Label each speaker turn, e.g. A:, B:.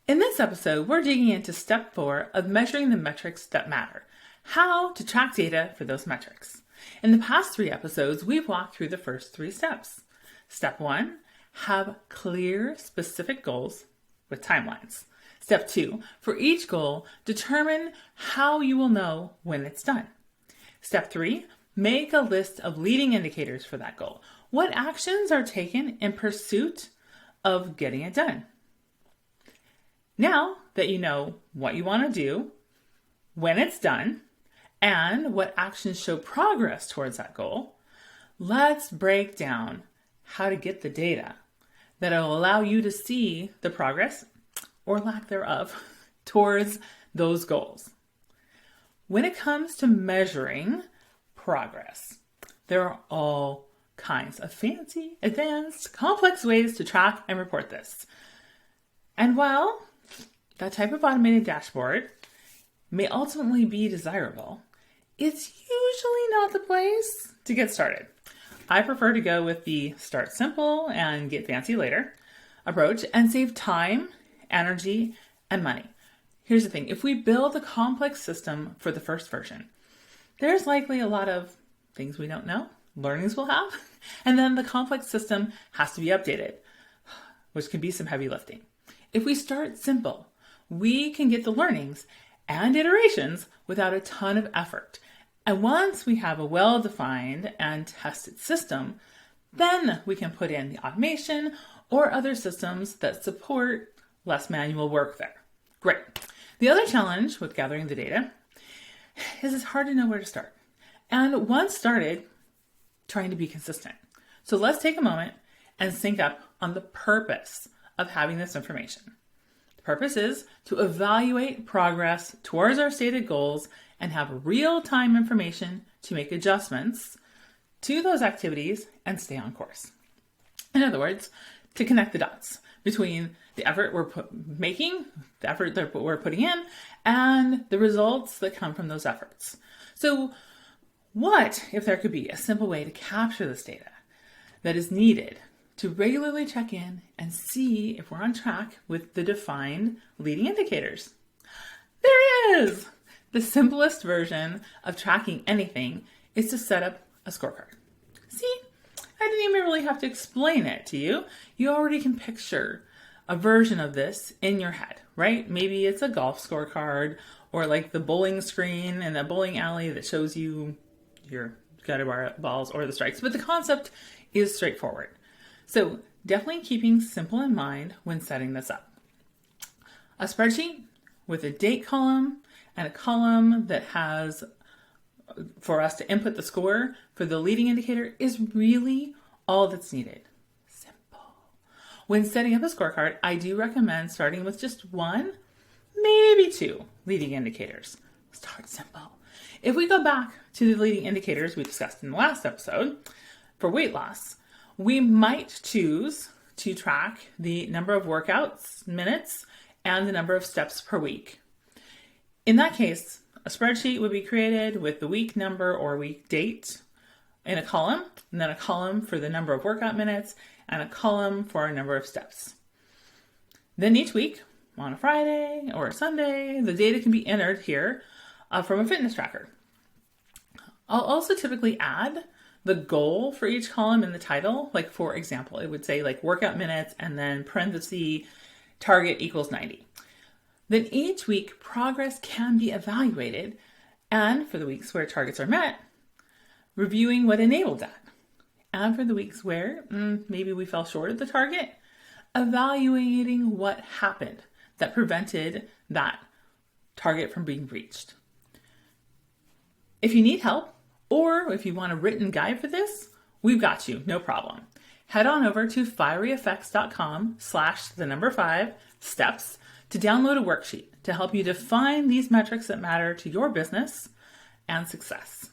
A: In this episode, we're digging into step 4 of measuring the metrics that matter, how to track data for those metrics. In the past 3 episodes, we've walked through the first 3 steps. Step 1, have clear, specific goals with timelines. Step 2, for each goal, determine how you will know when it's done. Step 3, make a list of leading indicators for that goal. What actions are taken in pursuit of getting it done? Now that you know what you want to do, when it's done, and what actions show progress towards that goal, let's break down how to get the data that will allow you to see the progress, or lack thereof, towards those goals. When it comes to measuring progress, there are all kinds of fancy, advanced, complex ways to track and report this. And while that type of automated dashboard may ultimately be desirable, it's usually not the place to get started. I prefer to go with the start simple and get fancy later approach and save time, energy, and money. Here's the thing. If we build a complex system for the first version, there's likely a lot of things we don't know, learnings we'll have, and then the complex system has to be updated, which can be some heavy lifting. If we start simple, we can get the learnings and iterations without a ton of effort. And once we have a well-defined and tested system, then we can put in the automation or other systems that support less manual work there. Great. The other challenge with gathering the data is it's hard to know where to start. And once started, trying to be consistent. So let's take a moment and sync up on the purpose of having this information. The purpose is to evaluate progress towards our stated goals and have real-time information to make adjustments to those activities and stay on course. In other words, to connect the dots between the effort we're making, the effort that we're putting in, and the results that come from those efforts. So what if there could be a simple way to capture this data that is needed to regularly check in and see if we're on track with the defined leading indicators? There it is! The simplest version of tracking anything is to set up a scorecard. See, I didn't even really have to explain it to you. You already can picture a version of this in your head, right? Maybe it's a golf scorecard or like the bowling screen in a bowling alley that shows you your gutter balls or the strikes. But the concept is straightforward. So definitely keeping simple in mind when setting this up. A spreadsheet with a date column and a column that has for us to input the score for the leading indicator is really all that's needed. Simple. When setting up a scorecard, I do recommend starting with just 1, maybe 2 leading indicators. Start simple. If we go back to the leading indicators we discussed in the last episode, for weight loss, we might choose to track the number of workouts, minutes, and the number of steps per week. In that case, a spreadsheet would be created with the week number or week date in a column, and then a column for the number of workout minutes, and a column for a number of steps. Then each week, on a Friday or a Sunday, the data can be entered here from a fitness tracker. I'll also typically add the goal for each column in the title. Like for example, it would say like workout minutes and then parenthesis target equals 90. Then each week, progress can be evaluated, and for the weeks where targets are met, reviewing what enabled that. And for the weeks where maybe we fell short of the target, evaluating what happened that prevented that target from being reached. If you need help, or if you want a written guide for this, we've got you, no problem. Head on over to FieryFX.com/5 steps to download a worksheet to help you define these metrics that matter to your business and success.